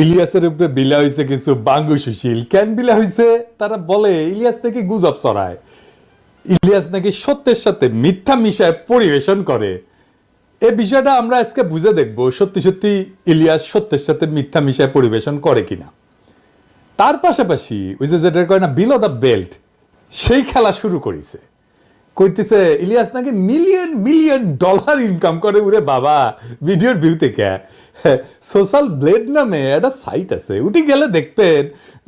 ইলিয়াসের উপরে বিলা হয়েছে কিছু বাঙ্গু সুশীল। কেন বিলা হয়েছে? তারা বলে ইলিয়াস নাকি গুজব ছড়ায়, ইলিয়াস নাকি সত্যের সাথে মিথ্যা মিশায় পরিবেশন করে। এই বিষয়টা আমরা আজকে বুঝে দেখবো সত্যি সত্যি ইলিয়াস সত্যের সাথে মিথ্যা মিশায় পরিবেশন করে কিনা। তার পাশাপাশি ওই যে যেটা কয় না বিলো দ্য বেল্ট, সেই খেলা শুরু করেছে। কইতেছে ইলিয়াস নাকি মিলিয়ন মিলিয়ন ডলার ইনকাম করে। উরে বাবা, ভিডিওর ভিউ থেকে সোশ্যাল ব্লেড নামে একটা সাইট আছে, উঠে গেলে দেখবেন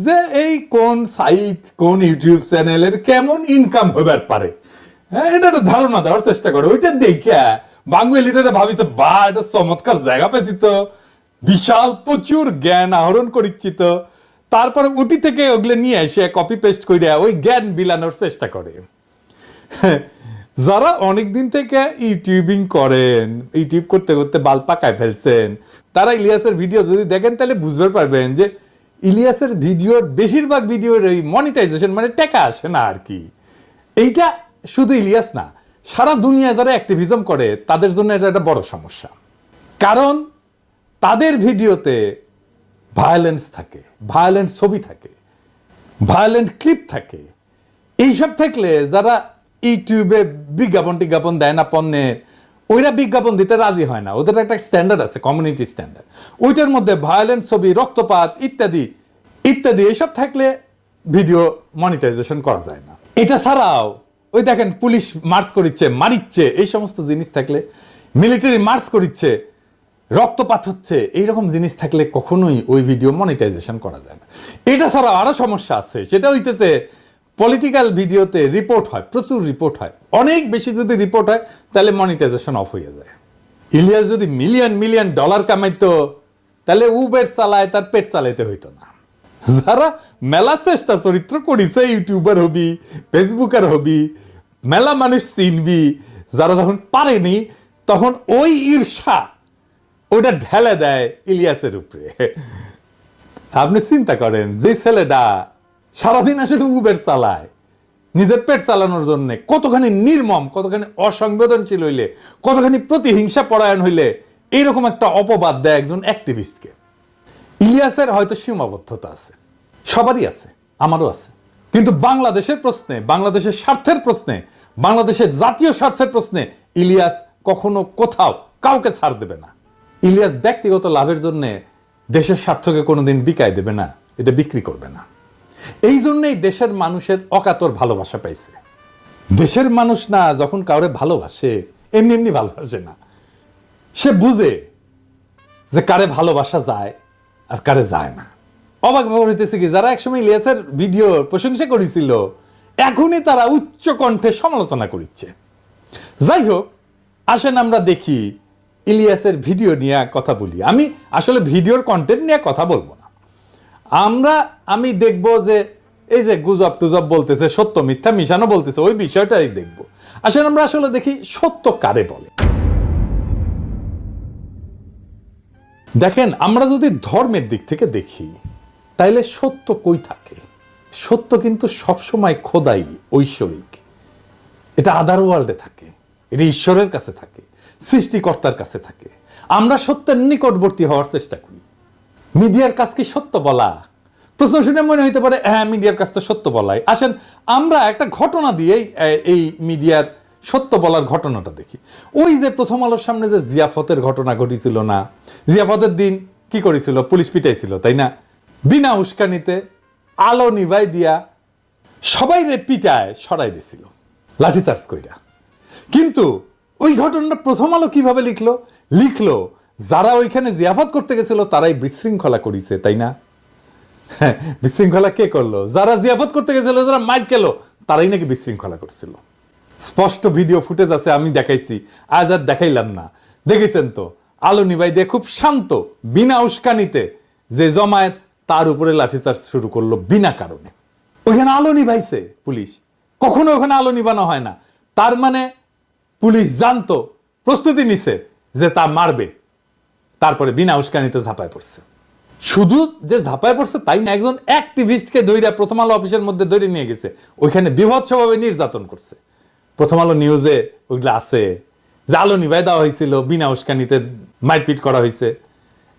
যে এই কোন সাইট কোন ইউটিউব চ্যানেলের কেমন ইনকাম হবার পারে, হ্যাঁ, এটা একটা ধারণা দেওয়ার চেষ্টা করে। ওইটা দেখে বাঙালিরা ভাবিছে বা এটা চমৎকার জায়গা পেয়েছি তো, বিশাল প্রচুর জ্ঞান আহরণ করিচ্ছি তো। তারপরে উটি থেকে ওগুলো নিয়ে এসে কপি পেস্ট করে ওই জ্ঞান বিলানোর চেষ্টা করে। যারা অনেকদিন থেকে ইউটিউবিং করেন, ইউটিউব করতে করতে বাল পাকায় ফেলছেন, তারা ইলিয়াসের ভিডিও যদি দেখেন তাহলে বুঝতে পারবেন যে ইলিয়াসের ভিডিওর বেশিরভাগ ভিডিওর এই মনিটাইজেশন মানে টাকা আসে না আর কি। এইটা শুধু ইলিয়াস না, সারা দুনিয়া যারা অ্যাক্টিভিজম করে তাদের জন্য এটা একটা বড় সমস্যা। কারণ তাদের ভিডিওতে ভায়োলেন্স থাকে, ভায়োলেন্ট ছবি থাকে, ভায়োলেন্ট ক্লিপ থাকে। এইসব থাকলে যারা ইউটিউবে বিজ্ঞাপন দেয় না পণ্যের, ওইরা বিজ্ঞাপন দিতে রাজি হয় না। ওদের একটা স্ট্যান্ডার্ড আছে, কমিউনিটি স্ট্যান্ডার্ড। ওইটার মধ্যে ভায়োলেন্ট ছবি, রক্তপাত ইত্যাদি ইত্যাদি এইসব থাকলে ভিডিও মনিটাইজেশন করা যায় না। এটা ছাড়াও ওই দেখেন পুলিশ মার্চ করিচ্ছে, মারিচ্ছে, এই সমস্ত জিনিস থাকলে, মিলিটারি মার্চ করিচ্ছে, রক্তপাত হচ্ছে, এইরকম জিনিস থাকলে কখনোই ওই ভিডিও মনিটাইজেশন করা যায় না। এটা ছাড়াও আরো সমস্যা আছে, সেটা হইতেছে পলিটিক্যাল ভিডিওতে রিপোর্ট হয়, প্রচুর রিপোর্ট হয়। অনেক বেশি যদি রিপোর্ট হয় তাহলে মনিটাইজেশন অফ হয়ে যায়। ইলিয়াস যদি মিলিয়ন মিলিয়ন ডলার কামাইতো তাহলে উবের চালায়, তার পেট চালাইতে হইতো না। যারা মেলা চেষ্টা চরিত্র করিছে, ইউটিউবার হবি, ফেসবুকার হবি, মেলা মানুষ চিনবি, যারা যখন পারেনি তখন ওই ঈর্ষা ওটা ঢেলে দেয় ইলিয়াসের উপরে। আপনি চিন্তা করেন, যে ছেলেটা সারাদিন আসলে উবের চালায় নিজের পেট চালানোর জন্য, কতখানি নির্মম, কতখানি অসংবেদনশীল হইলে, কতখানি প্রতিহিংসা পরায়ণ হইলে এইরকম একটা অপবাদ দেয় একজন অ্যাক্টিভিস্টকে। ইলিয়াসের হয়তো সীমাবদ্ধতা আছে, সবারই আছে, আমারও আছে, কিন্তু বাংলাদেশের প্রশ্নে, বাংলাদেশের স্বার্থের প্রশ্নে, বাংলাদেশের জাতীয় স্বার্থের প্রশ্নে ইলিয়াস কখনো কোথাও কাউকে ছাড় দেবে না। ইলিয়াস ব্যক্তিগত লাভের জন্য দেশের স্বার্থকে কোনোদিন বিকায় দেবে না, এটা বিক্রি করবে না। এই জন্যই দেশের মানুষের অকাতর ভালোবাসা পাইছে। দেশের মানুষ না যখন কাউরে ভালোবাসে এমনি এমনি ভালোবাসে না, সে বুঝে যে কারে ভালোবাসা যায় আর কারে যায় না। অবাক ব্যাপার হইতেছে কি, যারা একসময় ইলিয়াসের ভিডিওর প্রশংসা করেছিল এখনই তারা উচ্চ কণ্ঠে সমালোচনা করছে। যাই হোক, আসেন আমরা দেখি ইলিয়াসের ভিডিও নিয়ে কথা বলি। আমি আসলে ভিডিওর কন্টেন্ট নিয়ে কথা বলবো না, আমি দেখব যে এই যে গুজব টুজব বলতেছে, সত্য মিথ্যা মিশানো বলতেছে, ওই বিষয়টাই দেখব। আসলে আমরা আসলে দেখি সত্য কারে বলে। দেখেন, আমরা যদি ধর্মের দিক থেকে দেখি তাইলে সত্য কই থাকে? সত্য কিন্তু সবসময় খোদাই, ঐশ্বরিক, এটা আদার ওয়ার্ল্ডে থাকে, এটা ঈশ্বরের কাছে থাকে, সৃষ্টিকর্তার কাছে থাকে। আমরা সত্যের নিকটবর্তী হওয়ার চেষ্টা করি। মিডিয়ার কাজ কি সত্য বলা? প্রশ্ন শুনে মনে হইতে পারে হ্যাঁ, মিডিয়ার কাজ তো সত্য বলাই। আসেন আমরা একটা ঘটনা দিয়েই এই মিডিয়ার সত্য বলার ঘটনাটা দেখি। ওই যে প্রথম আলোর সামনে যে জিয়াফতের ঘটনা ঘটেছিল না, জিয়াফতের দিন কি করেছিল? পুলিশ পিটাইছিল, তাই না? বিনা উস্কানিতে আলো নিভাই দিয়া সবাই রে পিটায় সরাই দিছিল লাঠিচার্জ কইরা। কিন্তু ওই ঘটনাটা প্রথম আলো কিভাবে লিখলো যারা ওইখানে জিয়াফত করতে গেছিল তারাই বিশৃঙ্খলা করেছে, তাই না? বিশৃঙ্খলা কে করলো? যারা জিয়াফত করতে গেছিল, যারা মাইর খেলো, তারাই নাকি বিশৃঙ্খলা করছিল। স্পষ্ট ভিডিও ফুটেজ আছে, আমি দেখাইছি, আজ আর দেখাইলাম না। দেখেছেন তো, আলো নিভাই দিয়ে খুব শান্ত, বিনা উস্কানিতে যে জমায়েত তার উপরে লাঠিচার্জ শুরু করলো বিনা কারণে। ওইখানে আলো নিভাইছে পুলিশ, কখনো ওখানে আলো নিভানো হয় না। তার মানে পুলিশ জানতো, প্রস্তুতি নিছে যে তা মারবে, তারপরে বিনা উস্কানিতে ঝাঁপায় পড়ছে। শুধু যে ঝাঁপায় পড়ছে তাই না, একজন অ্যাক্টিভিস্টকে দইরা প্রথম আলো অফিসের মধ্যে দৌড়ে নিয়ে গেছে, ওইখানে বিভৎসভাবে নির্যাতন করছে। প্রথম আলো নিউজে ওইগুলো আছে যে আলো নিভাই দেওয়া হয়েছিল, বিনা উস্কানিতে মারপিট করা হয়েছে।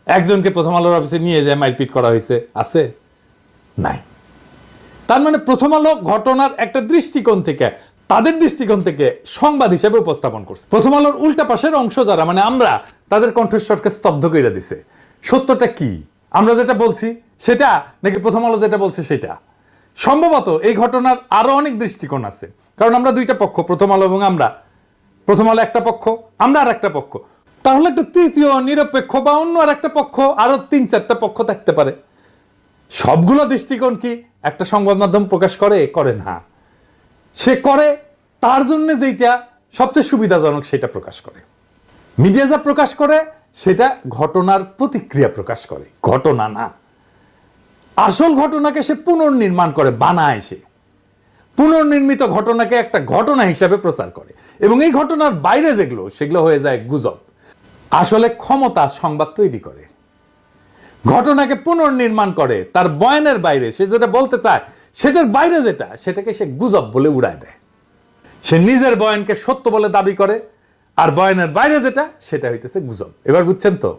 একজনকে প্রথম আলোর অফিসে নিয়ে যায় মারপিট করা হয়েছে? আছে? নাই। তার মানে প্রথম আলো ঘটনার একটা দৃষ্টিকোণ থেকে, তাদের দৃষ্টিকোণ থেকে সংবাদ হিসেবে উপস্থাপন করছে। প্রথম আলোর উল্টা পাশের অংশ যারা, মানে আমরা, তাদের কণ্ঠস্বরকে স্তব্ধ করে দিছে। সত্যটা কি? আমরা যেটা বলছি সেটা, নাকি প্রথম আলো যেটা বলছে সেটা? সম্ভবত এই ঘটনার আরো অনেক দৃষ্টিকোণ আছে, কারণ আমরা দুইটা পক্ষ, প্রথম আলো এবং আমরা। প্রথম আলো একটা পক্ষ, আমরা আর একটা পক্ষ। তাহলে একটা তৃতীয় নিরপেক্ষ বা অন্য আর একটা পক্ষ, আরো 3-4টা পক্ষ থাকতে পারে। সবগুলো দৃষ্টিকোণ কি একটা সংবাদ মাধ্যম প্রকাশ করে? করে না। সে করে তার জন্য যেটা সবচেয়ে সুবিধাজনক সেটা প্রকাশ করে। মিডিয়া যা প্রকাশ করে সেটা ঘটনার প্রতিক্রিয়া প্রকাশ করে, ঘটনা না। আসল ঘটনাকে সে পুনর্নির্মাণ করে, বানায়। সে পুনর্নির্মিত ঘটনাকে একটা ঘটনা হিসাবে প্রচার করে, এবং এই ঘটনার বাইরে যেগুলো, সেগুলো হয়ে যায় গুজব। আসলে ক্ষমতা সংবাদ তৈরি করে, ঘটনাকে পুনর্নির্মাণ করে, তার বয়ানের বাইরে সে যেটা বলতে চায় সেটার বাইরে যেটা, সেটাকে সে গুজব বলে উড়ায় দেয়। সে নিজের বয়ানকে সত্য বলে দাবি করে, আর বয়ানের বাইরে যেটা, সেটা হইতেছে গুজব। এবার বুঝছেন তো?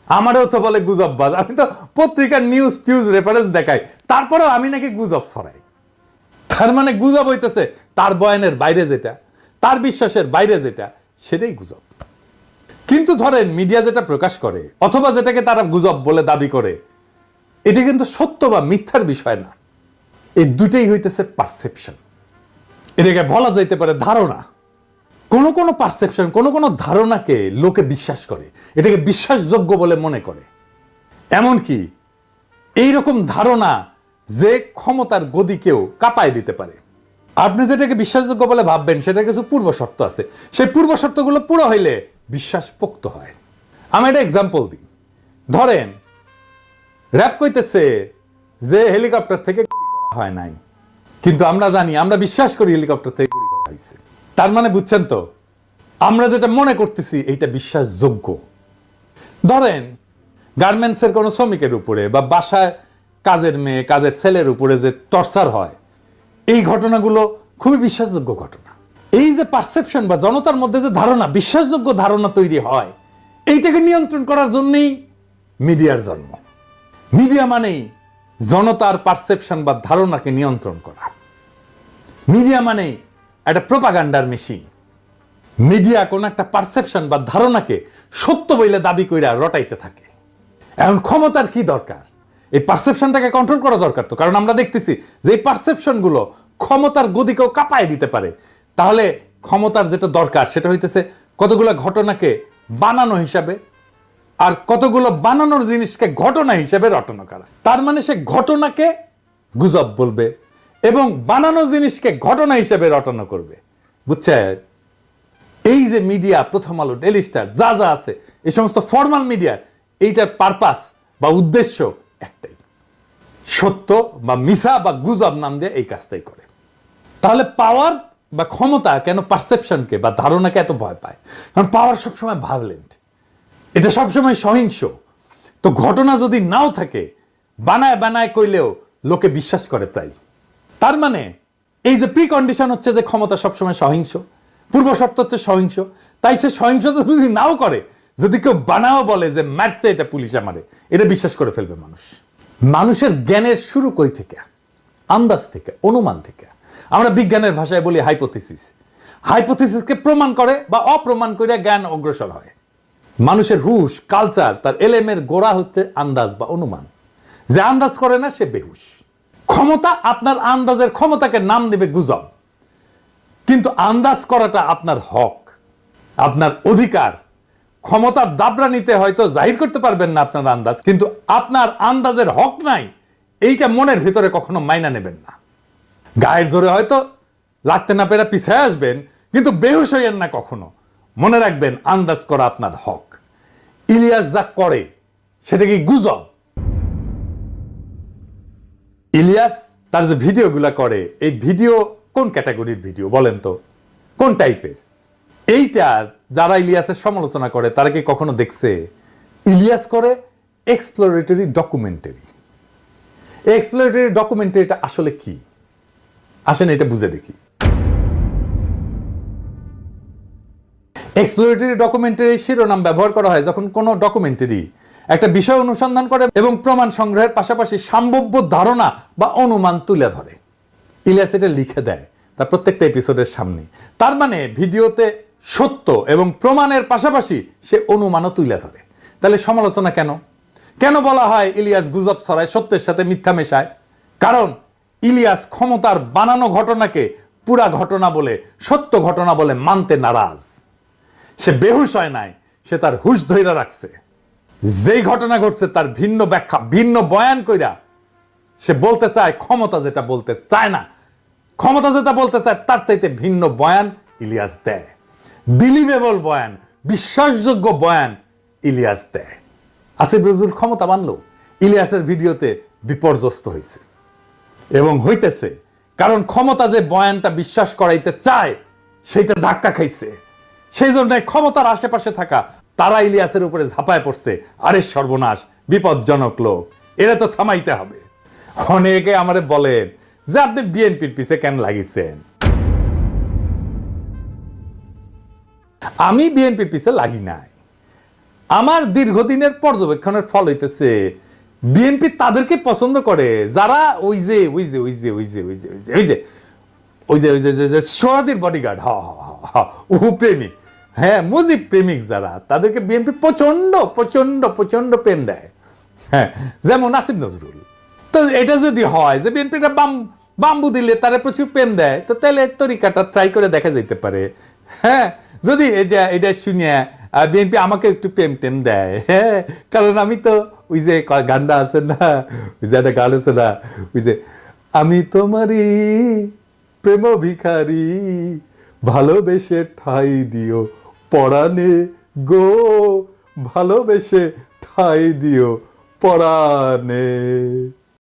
আমারও তো বলে গুজববাজ। আমি তো পত্রিকার নিউজ টিউজ রেফারেন্স দেখাই, তারপরেও আমি নাকি গুজব ছড়াই। তার মানে গুজব হইতেছে তার বয়ানের বাইরে যেটা, তার বিশ্বাসের বাইরে যেটা, সেটাই গুজব। কিন্তু ধরেন মিডিয়া যেটা প্রকাশ করে, অথবা যেটাকে তারা গুজব বলে দাবি করে, এটা কিন্তু সত্য বা মিথ্যার বিষয় না। এই দুটেই হইতেছে পারসেপশন। এটাকে বলা যাইতে পারে ধারণা। কোন কোন পারসেপশন, কোন কোন ধারণাকে লোকে বিশ্বাস করে, এটাকে বিশ্বাসযোগ্য বলে মনে করে। এমনকি এইরকম ধারণা যে ক্ষমতার গদিকেও কাঁপায় দিতে পারে। আপনি যেটাকে বিশ্বাসযোগ্য বলে ভাববেন সেটা কিছু পূর্ব শর্ত আছে, সেই পূর্ব শর্তগুলো পুরো হইলে বিশ্বাস পোক্ত হয়। আমি একটা এক্সাম্পল দিই। ধরেন র‍্যাব কইতেছে যে হেলিকপ্টার থেকে হয় নাই, কিন্তু আমরা জানি, আমরা বিশ্বাস করি হেলিকপ্টার থেকে গুলি করা হয়েছে। তার মানে বুঝছেন তো, আমরা যেটা মনে করতেছি এইটা বিশ্বাসযোগ্য। ধরেন গার্মেন্টসের কোনো শ্রমিকের উপরে বা বাসায় কাজের মেয়ে, কাজের ছেলের উপরে যে টর্চার হয়, এই ঘটনাগুলো খুবই বিশ্বাসযোগ্য ঘটনা। এই যে পারসেপশন বা জনতার মধ্যে যে ধারণা, বিশ্বাসযোগ্য ধারণা তৈরি হয়, এইটাকে নিয়ন্ত্রণ করার জন্যই মিডিয়ার জন্ম। মিডিয়া মানেই জনতার পারসেপশন বা ধারণাকে নিয়ন্ত্রণ করা। মিডিয়া মানেই একটা প্রোপাগান্ডার মেশিন। মিডিয়া কোন একটা পারসেপশন বা ধারণাকে সত্য বলে দাবি কইরা রটাইতে থাকে। এখন ক্ষমতার কি দরকার? এই পারসেপশনটাকে কন্ট্রোল করা দরকার তো, কারণ আমরা দেখতেছি যে এই পারসেপশন গুলো ক্ষমতার গদিকেও কাঁপায় দিতে পারে। তাহলে ক্ষমতার যেটা দরকার সেটা হইতেছে কতগুলো ঘটনাকে বানানো হিসাবে, আর কতগুলো বানানোর জিনিসকে ঘটনা হিসাবে রটনা করা। তার মানে সে ঘটনাকে গুজব বলবে এবং বানানো জিনিসকে ঘটনা হিসাবে রটনা করবে। বুঝছেন? এই যে মিডিয়া, প্রথম আলো, ডেইলি স্টার, যা যা আছে, এই সমস্ত ফর্মাল মিডিয়ার এইটার পারপাস বা উদ্দেশ্য একটাই, সত্য বা মিছা বা গুজব নাম দিয়ে এই কাজটাই করে। তাহলে পাওয়ার বা ক্ষমতা কেন পারসেপশনকে বা ধারণাকে এত ভয় পায়? কারণ পাওয়ার সবসময় ভায়োলেন্ট, এটা সবসময় সহিংস। তো ঘটনা যদি নাও থাকে, বানায় বানায় কইলেও লোকে বিশ্বাস করে প্রায়। তার মানে এই যে প্রিকন্ডিশন হচ্ছে যে ক্ষমতা সবসময় সহিংস, পূর্ব শর্ত হচ্ছে সহিংস। তাই সে সহিংসতা যদি নাও করে, যদি কেউ বানাও বলে যে মারছে এটা পুলিশে মারে, এটা বিশ্বাস করে ফেলবে মানুষ। মানুষের জ্ঞানের শুরু কই থেকে? আন্দাজ থেকে, অনুমান থেকে। আমরা বিজ্ঞানের ভাষায় বলি হাইপোথিসিস। হাইপোথিসিসকে প্রমাণ করে বা অপ্রমাণ করে জ্ঞান অগ্রসর হয়। মানুষের হুশ, কালচার, তার এলেমের গোড়া হচ্ছে আন্দাজ বা অনুমান। যে আন্দাজ করে না সে বেহুশ। ক্ষমতা আপনার আন্দাজের ক্ষমতাকে নাম দেবে গুজব, কিন্তু আন্দাজ করাটা আপনার হক, আপনার অধিকার। ক্ষমতার দাবরা নিতে হয়তো জাহির করতে পারবেন না আপনার আন্দাজ, কিন্তু আপনার আন্দাজের হক নাই এইটা মনের ভিতরে কখনো মাইনা নেবেন না। গায়ের জোরে হয়তো লাগতে না পেরে পিছিয়ে আসবেন, কিন্তু বেহুশ হইয়েন না কখনো। মনে রাখবেন আন্দাজ করা আপনার হক। ইলিয়াস যা করে সেটা কি গুজব? ইলিয়াস তার যে ভিডিওগুলা করে, এই ভিডিও কোন ক্যাটাগরির ভিডিও বলেন তো? কোন টাইপের? এইটা যারা ইলিয়াসের সমালোচনা করে তারা কি কখনো দেখছে? ইলিয়াস করে এক্সপ্লোরেটরি ডকুমেন্টারি। এক্সপ্লোরেটরি ডকুমেন্টারিটা আসলে কি? আসেন এটা বুঝে দেখি। এক্সপ্লোরেটরি ডকুমেন্টারি শিরোনাম ব্যবহার করা হয় যখন কোনো ডকুমেন্টারি একটা বিষয় অনুসন্ধান করে এবং প্রমাণ সংগ্রহের পাশাপাশি সম্ভাব্য ধারণা বা অনুমান তুলে ধরে। ইলিয়াস এটা লিখে দেয় তার প্রত্যেকটা এপিসোডের সামনে। তার মানে ভিডিওতে সত্য এবং প্রমাণের পাশাপাশি সে অনুমানও তুলে ধরে। তাহলে সমালোচনা কেন? কেন বলা হয় ইলিয়াস গুজব ছড়ায়, সত্যের সাথে মিথ্যা মেশায়? কারণ ইলিয়াস ক্ষমতার বানানো ঘটনাকে পুরা ঘটনা বলে, সত্য ঘটনা বলে মানতে নারাজ। সে বেহুশ হয় নাই, সে তার হুশ ধইরা রাখছে। যেই ঘটনা ঘটছে তার ভিন্ন ব্যাখ্যা, ভিন্ন বয়ান কইরা সে বলতে চায় ক্ষমতা যেটা বলতে চায় না, ক্ষমতা যেটা বলতে চায় তার চাইতে ভিন্ন বয়ান ইলিয়াস দেয়। বিলিভেবল বয়ান, বিশ্বাসযোগ্য বয়ান ইলিয়াস দেয়। আসিফ নজরুল ক্ষমতা বানলো, ইলিয়াসের ভিডিওতে বিপর্যস্ত হয়েছে এবং হইতেছে। কারণ ক্ষমতা যে বয়ানটা বিশ্বাস করাইতে চায় সেইটা ধাক্কা খাইছে। সেই জন্য ক্ষমতার আশেপাশে থাকা তারা ইলিয়াসের উপরে ঝাঁপায় পড়ছে। আরে সর্বনাশ, বিপজ্জনক লোক, এরা তো থামাইতে হবে। অনেকে আমারে বলেন যে আপনি বিএনপির পিছে কেন লাগিয়েছেন? আমি বিএনপির পিছে লাগি নাই। আমার দীর্ঘদিনের পর্যবেক্ষণের ফল হইতেছে বিএনপি তাদেরকে পছন্দ করে যারা ওই যে ওই যে ওই যে ওই যে ওই যে ওই যে ওই যে ওই যে ওই যে সোহাদির বডিগার্ড, প্রেমিক, হ্যাঁ মুজিব প্রেমিক যারা, তাদেরকে বিএনপি প্রচন্ড প্রচন্ড প্রচন্ড প্রেম দেয়। হ্যাঁ, যেমন আসিফ নজরুল। তো এটা যদি হয় যে বিএনপিটা বাম্বু দিলে তারা প্রচুর প্রেম দেয়, তো তাহলে তরিকাটা ট্রাই করে দেখা যেতে পারে। হ্যাঁ, যদি এটা শুনিয়ে বিএনপি আমাকে একটু প্রেম টেম দেয়, হ্যাঁ, কারণ আমি তো ওই যে গানটা আছে না, ওই যে একটা গান আছে না, ওই যে আমি তোমারই প্রেম ভিখারি, ভালোবেসে ঠাই দিও পরাণে গো, ভালোবেসে ঠাই দিও পরাণে।